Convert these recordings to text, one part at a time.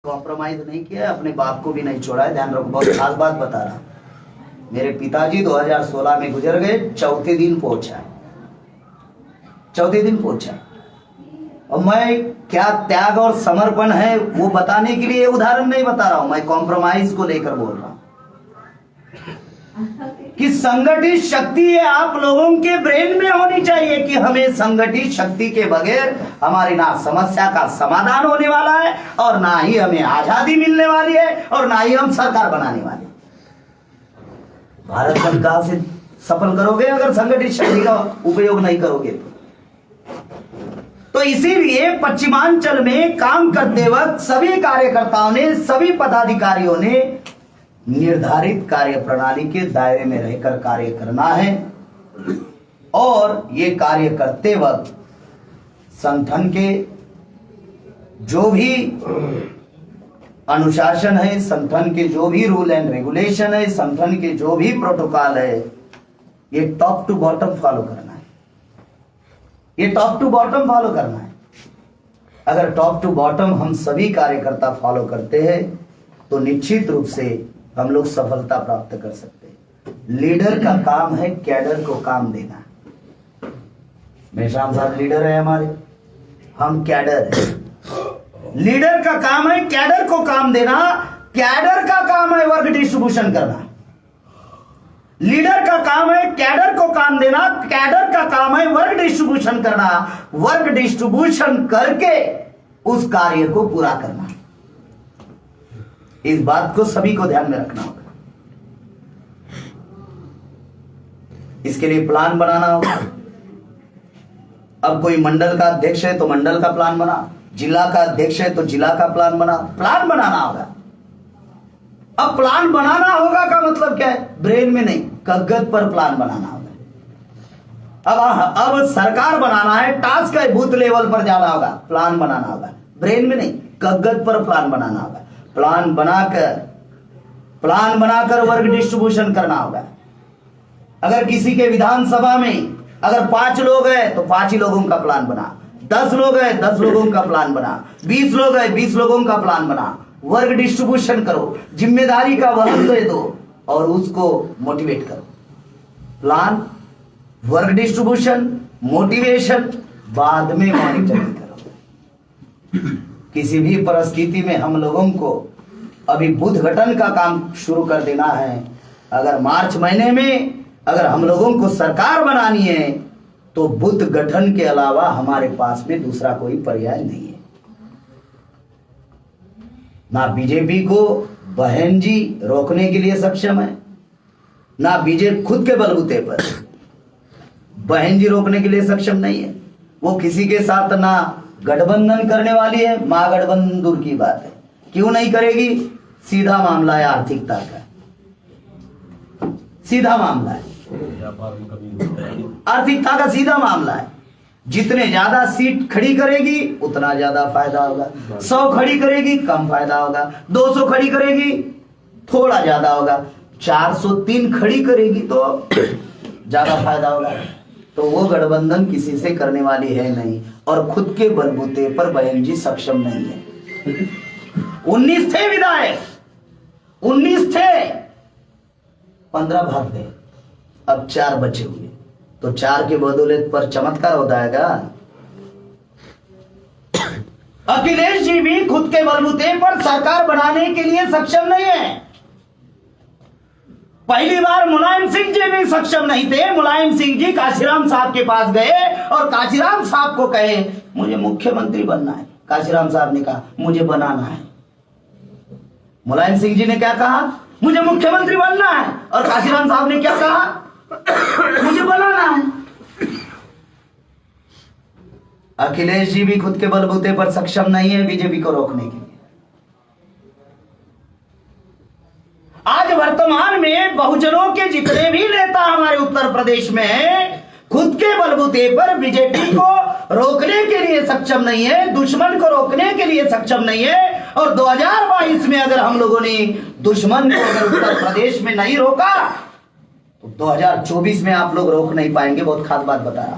Compromise नहीं किया, अपने बाप को भी नहीं छोड़ा है। ध्यान रखो, बहुत खास बात बता रहा। मेरे पिताजी 2016 में गुजर गए, चौथे दिन पहुंचा, चौथे दिन पहुंचा। और मैं क्या त्याग और समर्पण है वो बताने के लिए उदाहरण नहीं बता रहा हूं, मैं कॉम्प्रोमाइज को लेकर बोल रहा हूं कि संगठित शक्ति ये आप लोगों के ब्रेन में होनी चाहिए कि हमें संगठित शक्ति के बगैर हमारी ना समस्या का समाधान होने वाला है और ना ही हमें आजादी मिलने वाली है और ना ही हम सरकार बनाने वाले। भारत को कहां से सफल करोगे अगर संगठित शक्ति का उपयोग नहीं करोगे तो इसीलिए पश्चिमांचल में काम करते वक्त सभी कार्यकर्ताओं ने, सभी पदाधिकारियों ने निर्धारित कार्य प्रणाली के दायरे में रहकर कार्य करना है। और ये कार्य करते वक्त संगठन के जो भी अनुशासन है, संगठन के जो भी रूल एंड रेगुलेशन है, संगठन के जो भी प्रोटोकॉल है, ये टॉप टू बॉटम फॉलो करना है। ये टॉप टू बॉटम फॉलो करना है। अगर टॉप टू बॉटम हम सभी कार्यकर्ता फॉलो करते हैं तो निश्चित रूप से हम लोग सफलता प्राप्त कर सकते हैं। लीडर का काम है कैडर को काम देना। मेश्राम साहब लीडर है हमारे, हम कैडर है। लीडर का काम है कैडर को काम देना, कैडर का काम है वर्क डिस्ट्रीब्यूशन करना। लीडर का काम है कैडर को काम देना, कैडर का काम है वर्क डिस्ट्रीब्यूशन करना, वर्क डिस्ट्रीब्यूशन करके उस कार्य को पूरा करना। इस बात को सभी को ध्यान में रखना होगा। इसके लिए प्लान बनाना होगा। अब कोई मंडल का अध्यक्ष है तो मंडल का प्लान बना, जिला का अध्यक्ष है तो जिला का प्लान बना, प्लान बनाना होगा। अब प्लान बनाना होगा का मतलब क्या है? ब्रेन में नहीं, कागज पर प्लान बनाना होगा। अब सरकार बनाना है, टास्क है, बूथ लेवल पर जाना होगा, प्लान बनाना होगा। ब्रेन में नहीं, कागज पर प्लान बनाना होगा। प्लान बनाकर वर्क डिस्ट्रीब्यूशन करना होगा। अगर किसी के विधानसभा में अगर 5 लोग हैं तो 5 ही लोगों का प्लान बना, 10 लोग हैं 10 लोगों का प्लान बना, 20 लोग हैं 20 लोगों का प्लान बना। वर्क डिस्ट्रीब्यूशन करो, जिम्मेदारी का वहन दे दो और उसको मोटिवेट करो। प्लान, वर्क डिस्ट्रीब्यूशन, मोटिवेशन, बाद में मॉनिटरिंग करो। किसी भी परिस्थिति में हम लोगों को अभी बूथ गठन का काम शुरू कर देना है। अगर मार्च महीने में अगर हम लोगों को सरकार बनानी है तो बूथ गठन के अलावा हमारे पास में दूसरा कोई पर्याय नहीं है। ना बीजेपी को बहन जी रोकने के लिए सक्षम है, ना बीजेपी खुद के बलबूते पर बहन जी रोकने के लिए सक्षम नहीं है। वो किसी के साथ ना गठबंधन करने वाली है, महागठबंधन दूर की बात है। क्यों नहीं करेगी? सीधा मामला है आर्थिकता का, सीधा मामला है आर्थिकता का, सीधा मामला है। जितने ज्यादा सीट खड़ी करेगी उतना ज्यादा फायदा होगा। 100 खड़ी करेगी कम फायदा होगा, 200 खड़ी करेगी थोड़ा ज्यादा होगा, 403 खड़ी करेगी तो ज्यादा फायदा होगा। तो वो गठबंधन किसी से करने वाली है नहीं और खुद के बलबूते पर बहन जी सक्षम नहीं है। 19 थे विधायक, 19 थे, 15 भाग गए, अब 4 बचे हुए। तो 4 के बदौलत पर चमत्कार हो जाएगा। अखिलेश जी भी खुद के बलबूते पर सरकार बनाने के लिए सक्षम नहीं है। पहली बार मुलायम सिंह जी भी सक्षम नहीं थे। मुलायम सिंह जी काशीराम साहब के पास गए और काशीराम साहब को कहे मुझे मुख्यमंत्री बनना है। काशीराम साहब ने कहा मुझे बनाना है। मुलायम सिंह जी ने क्या कहा? मुझे मुख्यमंत्री बनना है। और काशीराम साहब ने क्या कहा? मुझे बनाना है। अखिलेश जी भी खुद के बलबूते पर सक्षम नहीं है बीजेपी को रोकने के लिए। आज वर्तमान में बहुजनों के जितने भी नेता हमारे उत्तर प्रदेश में हैं, खुद के बलबूते पर बीजेपी को रोकने के लिए सक्षम नहीं है, दुश्मन को रोकने के लिए सक्षम नहीं है। और 2022 में अगर हम लोगों ने दुश्मन को अगर उत्तर प्रदेश में नहीं रोका तो 2024 में आप लोग रोक नहीं पाएंगे। बहुत खास बात बताया।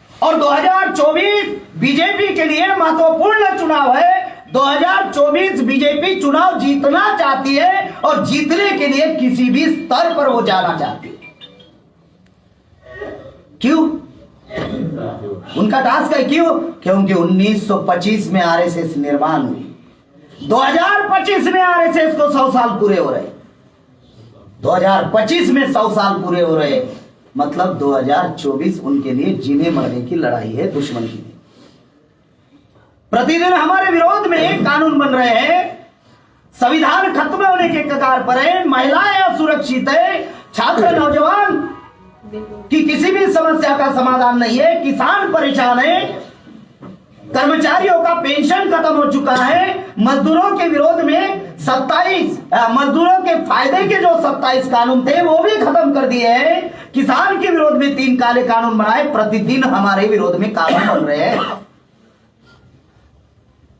और 2024 बीजेपी के लिए महत्वपूर्ण चुनाव है। 2024 बीजेपी चुनाव जीतना चाहती है और जीतने के लिए किसी भी स्तर पर वो जाना चाहती है। क्यों? उनका टास्क है। क्यों? क्योंकि 1925 में आरएसएस निर्माण हुई, 2025 में आरएसएस को 100 साल पूरे हो रहे, 2025 में 100 साल पूरे हो रहे, मतलब 2024 उनके लिए जीने मरने की लड़ाई है दुश्मन की। प्रतिदिन हमारे विरोध में कानून बन रहे हैं, संविधान खत्म होने के कगार पर है, महिलाएं असुरक्षित है, छात्र नौजवान की किसी भी समस्या का समाधान नहीं है, किसान परेशान है, कर्मचारियों का पेंशन खत्म हो चुका है, मजदूरों के विरोध में 27 मजदूरों के फायदे के जो 27 कानून थे वो भी खत्म कर दिए हैं, किसान के विरोध में 3 काले कानून बनाए, प्रतिदिन हमारे विरोध में कानून बन रहे हैं।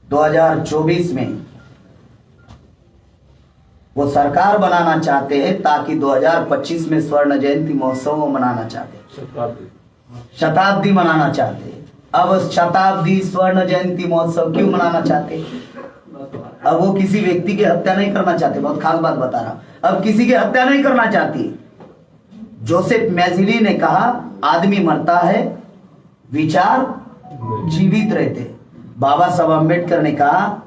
2024 में वो सरकार बनाना चाहते हैं ताकि 2025 में स्वर्ण जयंती महोत्सव वो मनाना चाहते हैं, शताब्दी मनाना चाहते हैं। अब शताब्दी स्वर्ण जयंती महोत्सव क्यों मनाना चाहते हैं? अब वो किसी व्यक्ति की हत्या नहीं करना चाहते, बहुत खास बात बता रहा, अब किसी की हत्या नहीं करना चाहती। जोसेफ मैजिली ने कहा आदमी मरता है, विचार जीवित रहते। बाबा साहब अम्बेडकर ने कहा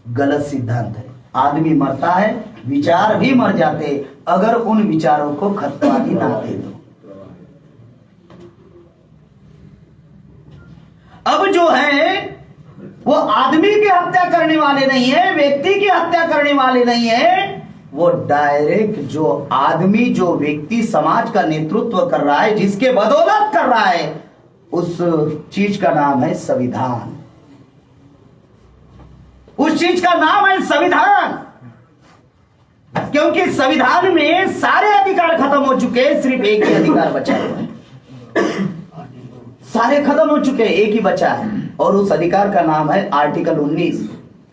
गलत सिद्धांत है, आदमी मरता है, विचार भी मर जाते अगर उन विचारों को खतवानी ना दे दो। अब जो है वो आदमी की हत्या करने वाले नहीं है, व्यक्ति की हत्या करने वाले नहीं है, वो डायरेक्ट जो आदमी, जो व्यक्ति समाज का नेतृत्व कर रहा है, जिसके बदौलत कर रहा है, उस चीज का नाम है संविधान। उस चीज का नाम है संविधान, क्योंकि संविधान में सारे अधिकार खत्म हो चुके हैं, सिर्फ एक ही अधिकार बचा हुआ है। सारे खत्म हो चुके हैं, एक ही बचा है, और उस अधिकार का नाम है article 19,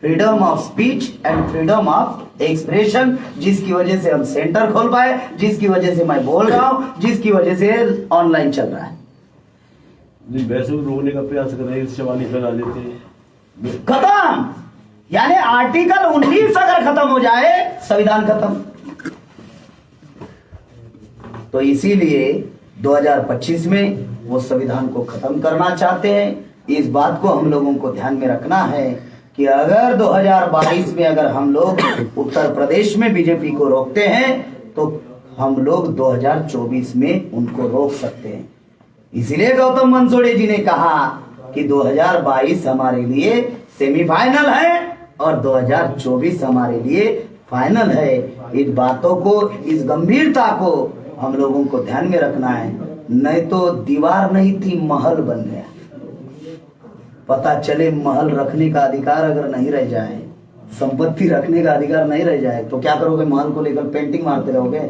freedom of speech and freedom of expression, जिसकी वजह से हम सेंटर खोल पाए, जिसकी वजह से मैं बोल रहा हूं, जिसकी वजह से ऑनलाइन चल रहा है। वैसे रोकने का प्रयास कर रहे हैं, शिवानी लगा देते हैं, खत्म। यानी आर्टिकल 19 अगर खत्म हो जाए, संविधान खत्म। तो इसीलिए 2025 में वो संविधान को खत्म करना चाहते हैं। इस बात को हम लोगों को ध्यान में रखना है कि अगर 2022 में अगर हम लोग उत्तर प्रदेश में बीजेपी को रोकते हैं तो हम लोग 2024 में उनको रोक सकते हैं। इसीलिए गौतम मंसोड़े जी ने कहा कि 2022 हमारे लिए सेमीफाइनल है और 2024 हमारे लिए फाइनल है। इन बातों को, इस गंभीरता को हम लोगों को ध्यान में रखना है, नहीं तो दीवार नहीं थी महल बन गया। पता चले महल रखने का अधिकार अगर नहीं रह जाए, संपत्ति रखने का अधिकार नहीं रह जाए, तो क्या करोगे? महल को लेकर पेंटिंग मारते रहोगे?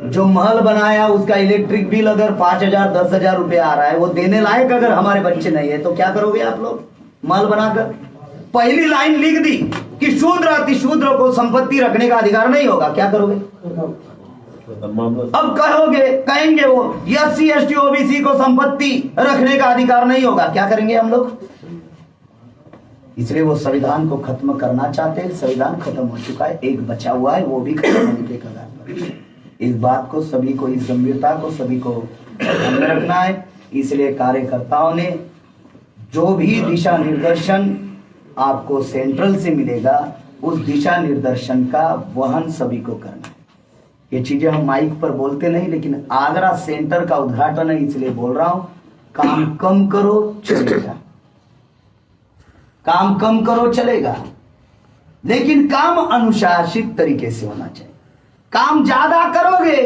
जो महल बनाया उसका इलेक्ट्रिक बिल अगर 5,000 10,000 रुपए आ रहा है, वो देने लायक अगर हमारे बच्चे नहीं है, तो क्या करोगे आप लोग? महल बनाकर पहली लाइन लिख दी कि शूद्र अति शूद्र को संपत्ति रखने का अधिकार नहीं होगा, क्या करोगे? अब कहेंगे वो SC ST OBC को संपत्ति रखने का अधिकार नहीं होगा, क्या करेंगे हम लोग? इसलिए वो संविधान को खत्म करना चाहते हैं। संविधान खत्म हो चुका है, एक बचा हुआ है, वो भी खत्म होने के कगार पर। इस बात को सभी को, इस गंभीरता को सभी को ध्यान में रखना है। इसलिए कार्यकर्ताओं ने जो भी दिशा निर्देशन आपको सेंट्रल से मिलेगा, उस दिशा निर्देशन का वहन सभी को करना है। ये चीजें हम माइक पर बोलते नहीं, लेकिन आगरा सेंटर का उद्घाटन है इसलिए बोल रहा हूं। काम कम करो चलेगा, काम कम करो चलेगा, लेकिन काम अनुशासित तरीके से होना चाहिए। काम ज्यादा करोगे,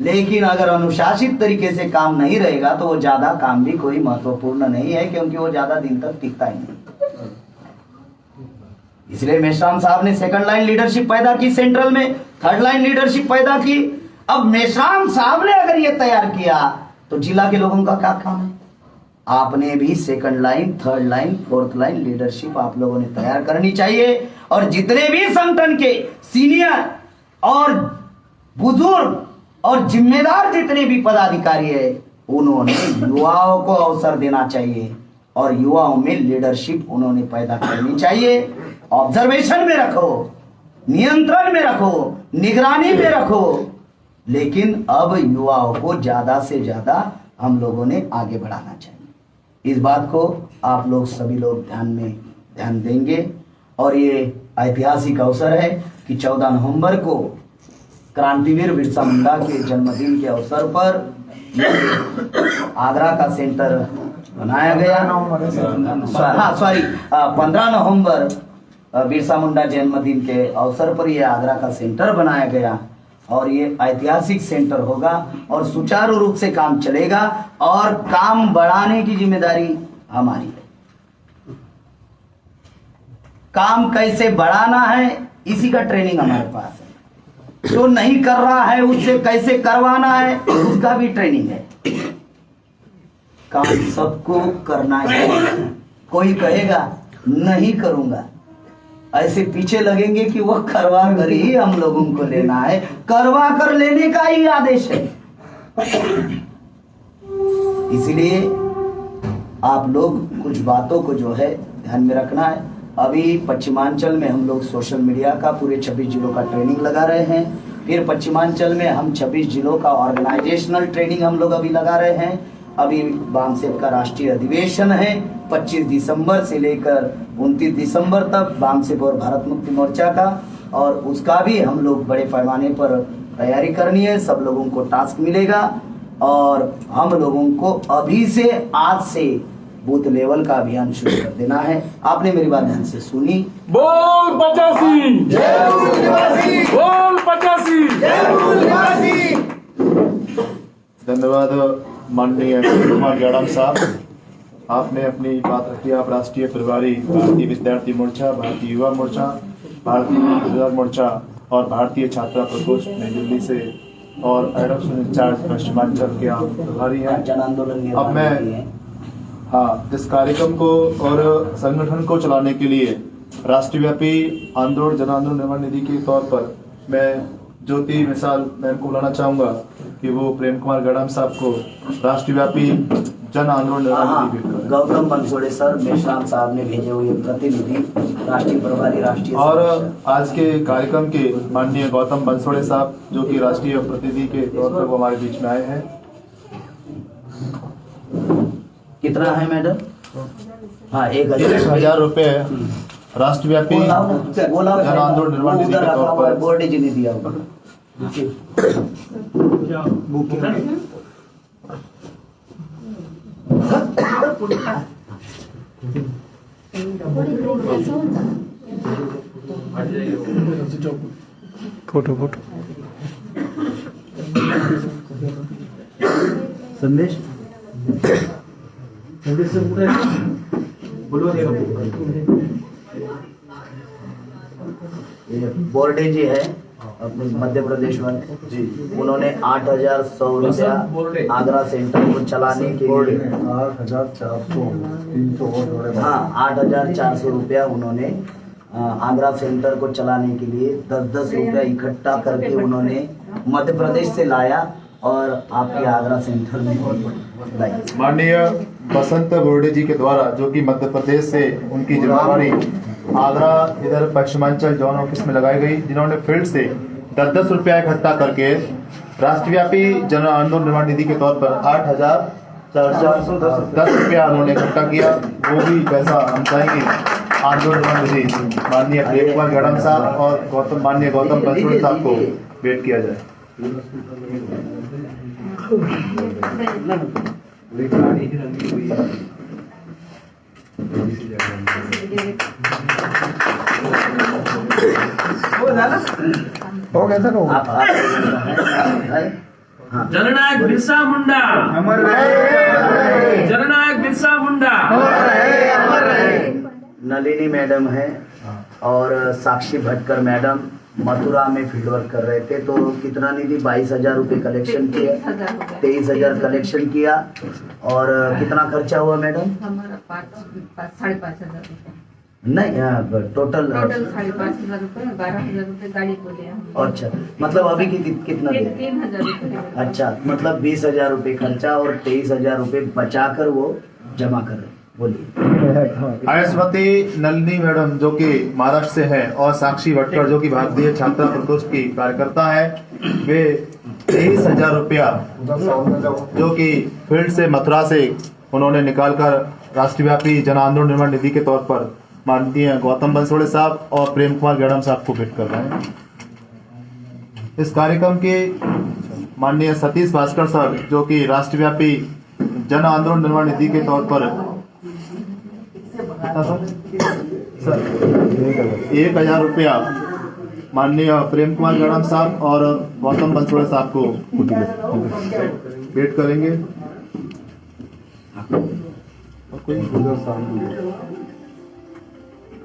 लेकिन अगर अनुशासित तरीके से काम नहीं रहेगा तो वो ज्यादा काम भी कोई महत्वपूर्ण नहीं है, क्योंकि वो ज्यादा दिन तक टिकता ही नहीं। इसलिए मेश्राम साहब ने सेकंड लाइन लीडरशिप पैदा की सेंट्रल में, थर्ड लाइन लीडरशिप पैदा की। अब मेश्राम साहब ने अगर ये तैयार किया तो जिला के लोगों का क्या काम है? आपने भी second line, third line, fourth line leadership आप लोगों ने तैयार करनी चाहिए। और जितने भी संगठन के सीनियर और बुजुर्ग और जिम्मेदार जितने भी पदाधिकारी है, उन्होंने युवाओं को अवसर देना चाहिए और युवाओं में लीडरशिप उन्होंने पैदा करनी चाहिए। ऑब्जर्वेशन में रखो, नियंत्रण में रखो, निगरानी में रखो, लेकिन अब युवाओं को ज्यादा से ज्यादा हम लोगों ने आगे बढ़ाना चाहिए। इस बात को आप लोग सभी लोग ध्यान देंगे। और ये ऐतिहासिक अवसर है कि 14 नवंबर को क्रांतिवीर बिरसा मुंडा के जन्मदिन के अवसर पर आगरा का सेंटर बनाया गया। 15 नवंबर बिरसा मुंडा जन्मदिन के अवसर पर यह आगरा का सेंटर बनाया गया और ये ऐतिहासिक सेंटर होगा और सुचारू रूप से काम चलेगा और काम बढ़ाने की जिम्मेदारी हमारी है। काम कैसे बढ़ाना है इसी का ट्रेनिंग हमारे पास है। जो नहीं कर रहा है उससे कैसे करवाना है उसका भी ट्रेनिंग है। काम सबको करना है। कोई कहेगा नहीं करूंगा, ऐसे पीछे लगेंगे कि वह करवा कर ही हम लोगों को लेना है, करवा कर लेने का ही आदेश है। इसलिए आप लोग कुछ बातों को जो है ध्यान में रखना है। अभी पश्चिमांचल में हम लोग सोशल मीडिया का पूरे 26 जिलों का ट्रेनिंग लगा रहे हैं। फिर पश्चिमांचल में हम 26 जिलों का ऑर्गेनाइजेशनल ट्रेनिंग हम लोग अभी लगा रहे हैं। अभी बामसेप का राष्ट्रीय अधिवेशन है 25 दिसंबर से लेकर 29 दिसंबर तक, बामसेप और भारत मुक्ति मोर्चा का, और उसका भी हम लोग बड़े पैमाने पर तैयारी करनी है। सब लोगों को टास्क मिलेगा और हम लोगों को अभी से आज से बूथ लेवल का अभियान शुरू कर देना है। आपने मेरी बात ध्यान से सुनी। बोल 85 बोल 85। धन्यवाद माननीय कुमार गैड़म साहब, आपने अपनी बात रखी। आप राष्ट्रीय प्रभारी भारतीय विद्यार्थी मोर्चा, भारतीय युवा मोर्चा, भारतीय रोजगार मोर्चा और भारतीय छात्रा प्रकोष्ठ नई दिल्ली से और एडप्शन इंचार्ज पश्चिमांचल के आप प्रभारी हैं। जन आंदोलन अब मैं इस कार्यक्रम को और संगठन को चलाने के लिए राष्ट्रव्यापी आंदोलन जन आंदोलन निर्माण निधि के तौर पर मैं ज्योति मिसाल मैम को बुलाना चाहूंगा कि वो प्रेम कुमार गड़म साहब को राष्ट्रव्यापी जन आंदोलन निर्माण निधि भेंट करें। गौतम बनसोड़े सर मेश्राम साहब ने भेजे हुए प्रतिनिधि राष्ट्रीय प्रभारी राष्ट्रीय और आज के कार्यक्रम के माननीय गौतम बनसोड़े साहब जो कि राष्ट्रीय प्रतिनिधि के तौर पर वो हमारे बीच में आए हैं। कितना है मैडम? हाँ, 1000 रुपए राष्ट्रव्यापी जन आंदोलन निर्माण निधि के तौर पर बोर्ड जी ने दिया होगा। फोटो संदेश बोर्डे जी है अपने मध्य प्रदेश वाले जी, उन्होंने 8,100 रुपया आगरा सेंटर को चलाने के लिए 8,400 रुपया उन्होंने आगरा सेंटर को चलाने के लिए 10-10 रुपया इकट्ठा करके उन्होंने मध्य प्रदेश से लाया और आपके आगरा सेंटर में लाई। माननीय बसंत बोर्डे जी के द्वारा जो कि मध्य प्रदेश से उनकी जिम्मेवारी आगरा इधर पश्चिमांचल जोन ऑफिस में लगाई गई, जिन्होंने फील्ड से 10-10 रुपया इकट्ठा करके राष्ट्रव्यापी जन आंदोलन निर्माण निधि के तौर पर 8,410 रुपया उन्होंने इकट्ठा किया। वो भी पैसा हम चाहेंगे आंदोलन निर्माण निधि माननीय प्रेम कुमार गड़म साहब और माननीय गौतम बनसोड़े साहब को भेंट किया जाए। हो गया सर। जननायक बिरसा मुंडा अमर रहे, जननायक बिरसा मुंडा अमर रहे। नलिनी मैडम है और साक्षी भटकर मैडम मथुरा में फील्ड वर्क कर रहे थे। तो कितना निधि? 22,000 रुपये कलेक्शन किया, 23,000 कलेक्शन किया। और कितना खर्चा हुआ मैडम? हमारा 5,500 रुपये नहीं, टोटल 5,500 रुपये, 12,000 रुपये गाड़ी को दिया। अच्छा, मतलब अभी कितना दिया? 3,000 रुपये। अच्छा, मतलब 20,000 रुपये खर्चा और 23,000 रुपये बचा कर वो जमा कर रहे। बोलिए। आयस्वती नलिनी मैडम जो कि महाराष्ट्र से है और साक्षी भटकर जो कि भारतीय छात्रा प्रकोष्ठ की कार्यकर्ता है, वे 23,000 रुपया जो कि फील्ड से मथुरा से उन्होंने निकालकर राष्ट्रव्यापी जन आंदोलन निर्माण निधि के तौर पर माननीय गौतम बंसोड़े साहब और प्रेम कुमार गेड़म साहब को भेंट कर रहे हैं। इस कार्यक्रम के माननीय सतीश भास्कर सर जो कि राष्ट्रव्यापी जन आंदोलन निर्माण निधि के तौर पर सर 1,000 रुपया माननीय प्रेम कुमार गेड़म साहब और गौतम बंसोड़े साहब को भेंट करेंगे।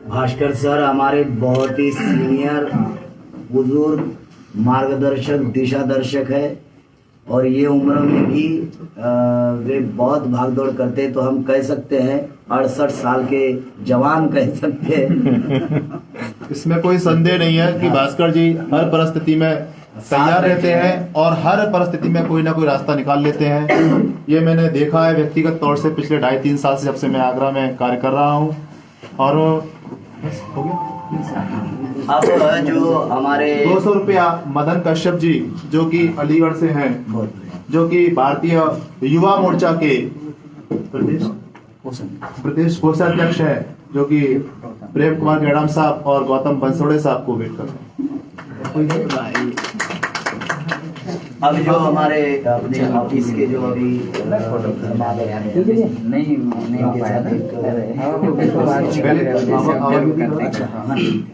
भास्कर सर हमारे बहुत ही सीनियर बुजुर्ग मार्गदर्शक दिशा दर्शक है और ये उम्र में भी वे बहुत भागदौड़ करते, तो हम कह सकते हैं 68 साल के जवान कह सकते हैं। इसमें कोई संदेह नहीं है कि भास्कर जी हर परिस्थिति में तैयार रहते हैं और हर परिस्थिति में कोई ना कोई रास्ता निकाल लेते हैं। ये मैंने देखा है व्यक्तिगत तौर से पिछले 2.5-3 साल से, जब से मैं आगरा में कार्य कर रहा हूँ। और अब जो हमारे 200 रुपया मदन कश्यप जी जो कि अलीगढ़ से हैं, जो कि भारतीय युवा मोर्चा के प्रदेश कोषाध्यक्ष है, जो कि प्रेम कुमार गेड़म साहब और गौतम बंसोड़े साहब को भेंट करते हैं। अब जो हमारे अपने ऑफिस के जो अभी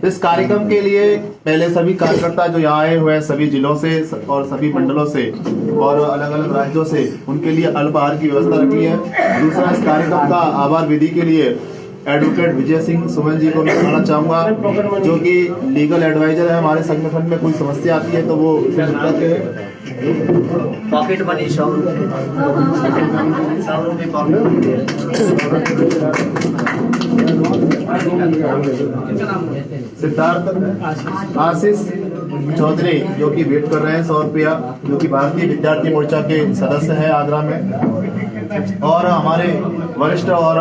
इस कार्यक्रम के लिए पहले सभी कार्यकर्ता जो यहाँ आए हुए हैं सभी जिलों से और सभी मंडलों से और अलग अलग राज्यों से, उनके लिए अल्पाहार की व्यवस्था रखी है। दूसरा, इस कार्यक्रम का आभार विधि के लिए एडवोकेट विजय सिंह सुमन जी को मैं बताना चाहूँगा, जो कि लीगल एडवाइजर है हमारे संगठन में। कोई समस्या आती है तो वो पॉकेट मनी 100 रुपये सिद्धार्थ आशीष चौधरी जो कि वेट कर रहे हैं 100 रुपया, जो कि भारतीय विद्यार्थी मोर्चा के सदस्य हैं आगरा में। और हमारे वरिष्ठ और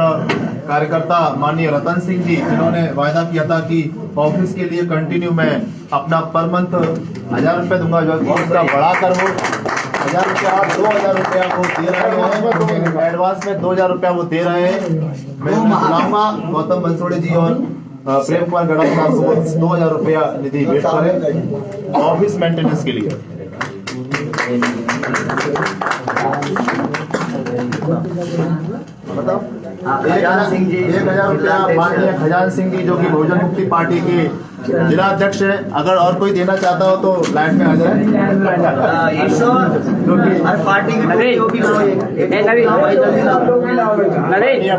कार्यकर्ता माननीय रतन सिंह जी, जिन्होंने वायदा किया था कि ऑफिस के लिए कंटिन्यू मैं अपना पर मंथ 1,000 रुपये दूंगा, जो कि उसका बढ़ाकर वो 1,000 रुपया 2,000 रुपया वो दे रहे हैं। एडवांस में 2,000 रुपया वो दे रहे हैं। मैं बुलाऊंगा गौतम बंसोड़े जी और प्रेम कुमार गेड़म साहब को 2,000 रुपया निधि भेंट करें ऑफिस मेंटेनेंस के लिए। बताओ। 1,000 रुपया माननीय खजान सिंह जी जो कि बहुजन मुक्ति पार्टी के जिला अध्यक्ष है। अगर और कोई देना चाहता हो तो लाइन में आ जाए।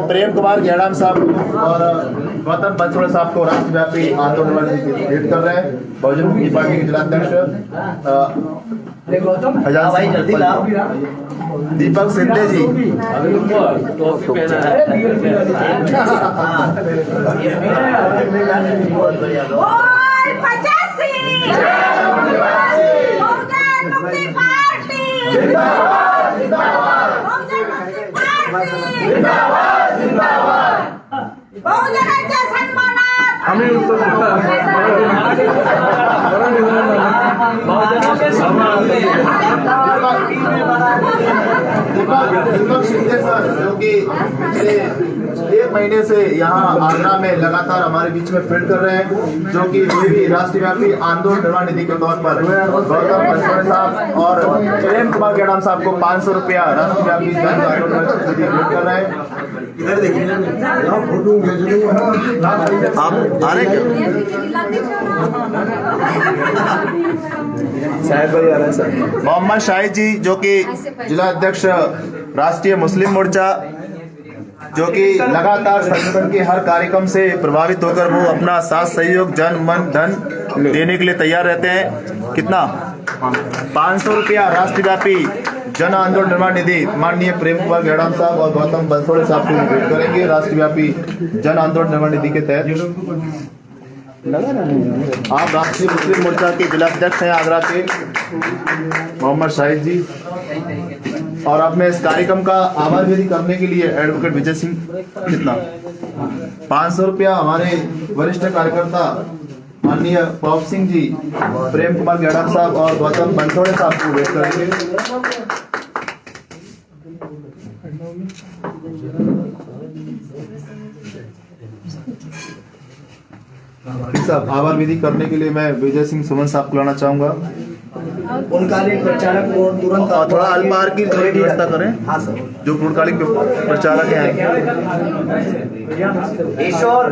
प्रेम कुमार गेड़म साहब और गौतम बंसोड़े साहब को राष्ट्रव्यापी आंदोलन भेंट कर रहे हैं बहुजन मुक्ति पार्टी के जिला अध्यक्ष दीपक सिंधे जी। दीपक शिंदे सर जो कि पिछले 1 महीने से यहाँ आगरा में लगातार हमारे बीच में फील्ड कर रहे हैं, जो कि वे भी राष्ट्रव्यापी आंदोलन निर्माण निधि के तौर पर गौतम बंसोड़े साहब और प्रेम कुमार गेड़म साहब को 500 रुपया राष्ट्रव्यापी जन आंदोलन निधि भेंट कर रहे हैं। इधर देखिए आप आ रहे मोहम्मद शाहिद जी जो कि जिला अध्यक्ष राष्ट्रीय मुस्लिम मोर्चा, जो कि लगातार संगठन के हर कार्यक्रम से प्रभावित होकर वो अपना साथ सहयोग जन मन धन देने के लिए तैयार रहते हैं। कितना 500 रुपया राष्ट्रव्यापी जन आंदोलन निर्माण निधि माननीय प्रेम कुमार गेड़म साहब और गौतम बंसोड़े साहब को भेंट करेंगे राष्ट्रव्यापी जन आंदोलन निर्माण निधि के तहत। आप राष्ट्रीय मुस्लिम मोर्चा के जिला अध्यक्ष हैं आगरा के मोहम्मद शाहिद जी। और अब मैं इस कार्यक्रम का आभार विधि करने के लिए एडवोकेट विजय सिंह कितना 500 रुपया हमारे वरिष्ठ कार्यकर्ता माननीय पवन सिंह जी, प्रेम कुमार गेड़ा साहब और गौतम बनसोड़े साहब को भेंट करेंगे। साहब आभार विधि करने के लिए मैं विजय सिंह सुमन साहब को लाना चाहूंगा। पूर्णकालिक प्रचारक को तुरंत और थोड़ा अल्पाहार की व्यवस्था करें। हाँ सर। जो पूर्णकालिक प्रचारक हैं ईश्वर